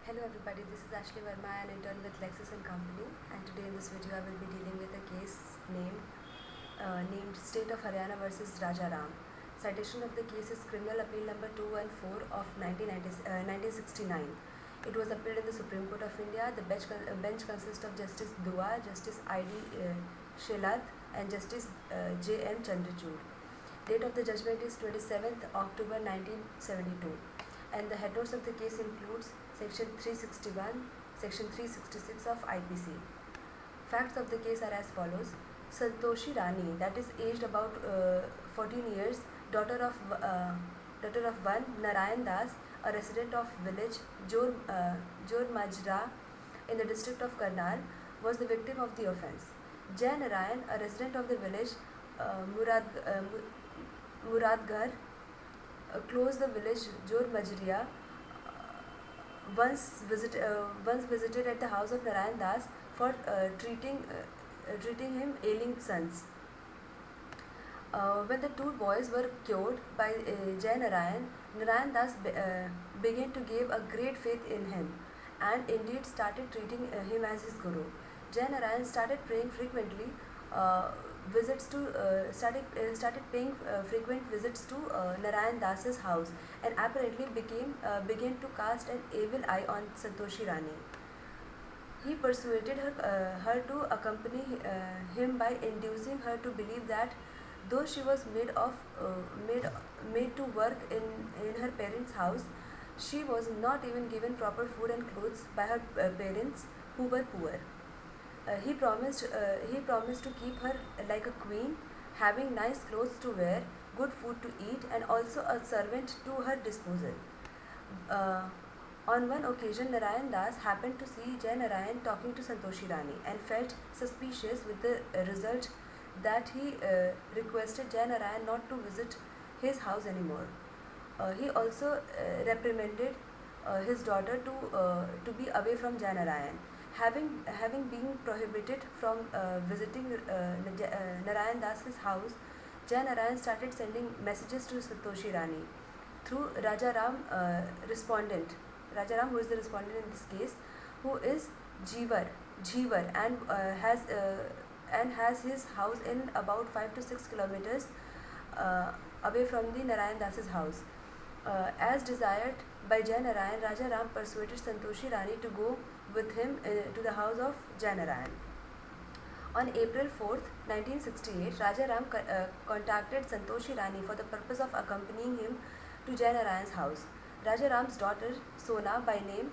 Hello everybody, this is Ashley Verma, an intern with Lexis and Company, and today in this video I will be dealing with a case named State of Haryana versus Raja Ram. Citation of the case is Criminal Appeal number 214 of 1969. It was appealed in the Supreme Court of India. The bench consists of Justice Dua, Justice I.D. Shelat and Justice J.M. Chandrachud. Date of the judgment is 27th October 1972. And the head notes of the case includes section 361, section 366 of IPC. Facts of the case are as follows. Santoshi Rani, that is aged about 14 years, daughter of one Narayan Das, a resident of village Jor Majra in the district of Karnal, was the victim of the offence. Jay Narayan, a resident of the village Muradgarh, close the village Jor Majriya, once visited at the house of Narayan Das for treating him ailing sons. When the two boys were cured by Jay Narayan, Narayan Das began to give a great faith in him and indeed started treating him as his guru. Jay Narayan started praying frequently. Started paying frequent visits to Narayan Das's house and apparently began to cast an evil eye on Santoshi Rani. He persuaded her to accompany him by inducing her to believe that though she was made to work in her parents' house, she was not even given proper food and clothes by her parents, who were poor. He promised to keep her like a queen, having nice clothes to wear, good food to eat, and also a servant to her disposal. On one occasion, Narayan Das happened to see Jay Narayan talking to Santoshi Rani and felt suspicious, with the result that he requested Jay Narayan not to visit his house anymore. He also reprimanded his daughter to be away from Jay Narayan. Having been prohibited from visiting Narayan Das's house, Jay Narayan started sending messages to Santoshi Rani through Raja Ram, Raja Ram, who is the respondent in this case, who is Jeevar, and has his house in about 5 to 6 kilometers away from the Narayan Das's house. As desired by Jay Narayan, Raja Ram persuaded Santoshi Rani to go with him to the house of Jay Narayan. On April 4th, 1968, Raja Ram contacted Santoshi Rani for the purpose of accompanying him to Jay Narayan's house. Raja Ram's daughter, Sona by name,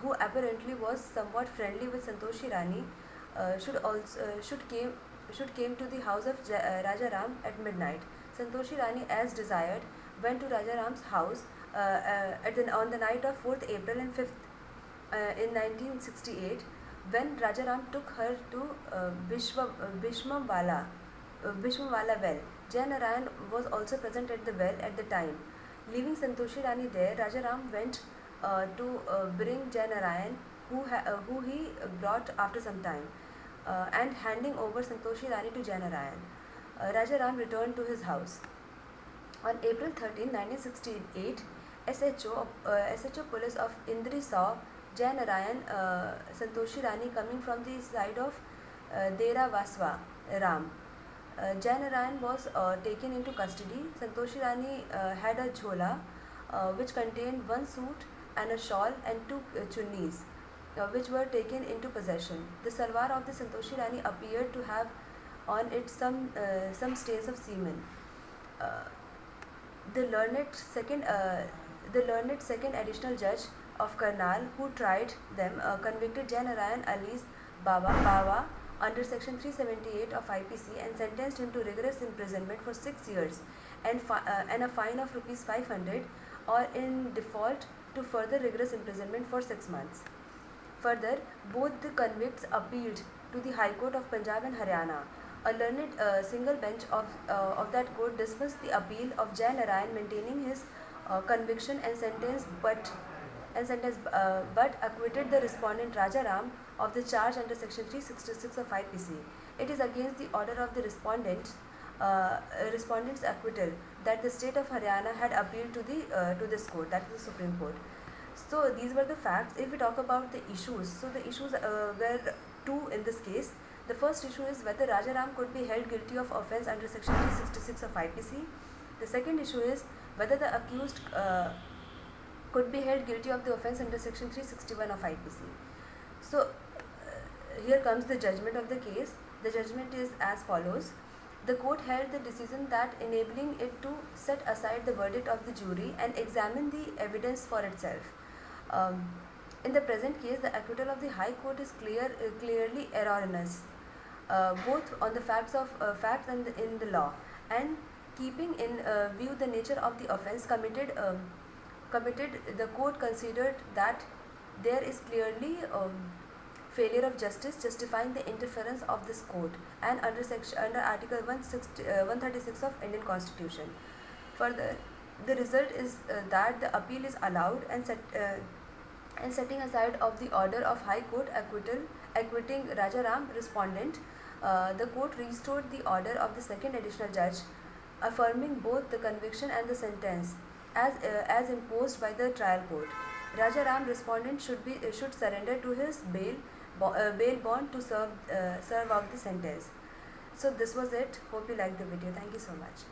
who apparently was somewhat friendly with Santoshi Rani, should came to the house of Raja Ram at midnight. Santoshi Rani, as desired, went to Raja Ram's house on the night of 4th April and 5th in 1968, when Raja Ram took her to Bhishmawala well. Jay Narayan was also present at the well at the time. Leaving Santoshi Rani there, Raja Ram went to bring Jay Narayan, who he brought after some time, and handing over Santoshi Rani to Jay Narayan. Raja Ram returned to his house. On April 13, 1968, SHO police of Indri saw Jay Narayan, Santoshi Rani coming from the side of Dera Vaswa Ram. Jay Narayan was taken into custody. Santoshi Rani had a jhola which contained one suit and a shawl and two chunnis, which were taken into possession. The salwar of the Santoshi Rani appeared to have on it some stains of semen. The learned second additional judge of Karnal, who tried them, convicted Jay Narayan alias Bawa under section 378 of IPC and sentenced him to rigorous imprisonment for 6 years and a fine of ₹500, or in default to further rigorous imprisonment for 6 months. Further, both the convicts appealed to the High Court of Punjab and Haryana. A learned single bench of that court dismissed the appeal of Jay Narayan, maintaining his conviction and sentence, but acquitted the respondent Raja Ram of the charge under section 366 of IPC. It is against the order of the respondent's acquittal that the state of Haryana had appealed to this court, that is the Supreme Court. So these were the facts. If we talk about the issues, so the issues were two in this case. The first issue is whether Rajaram could be held guilty of offence under section 366 of IPC. The second issue is whether the accused could be held guilty of the offence under section 361 of IPC. So here comes the judgment of the case. The judgment is as follows. The court held the decision that enabling it to set aside the verdict of the jury and examine the evidence for itself. In the present case, the acquittal of the High Court is clearly erroneous, both on the facts and in the law, and keeping in view the nature of the offence committed. The court considered that there is clearly failure of justice justifying the interference of this court, and under Article 136 of Indian Constitution. Further, the result is that the appeal is allowed, and setting aside of the order of High Court acquitting Rajaram respondent, the court restored the order of the second additional judge, affirming both the conviction and the sentence as imposed by the trial court. Rajaram respondent should surrender to his bail bond to serve out the sentence. So this was it. Hope you liked the video. Thank you so much.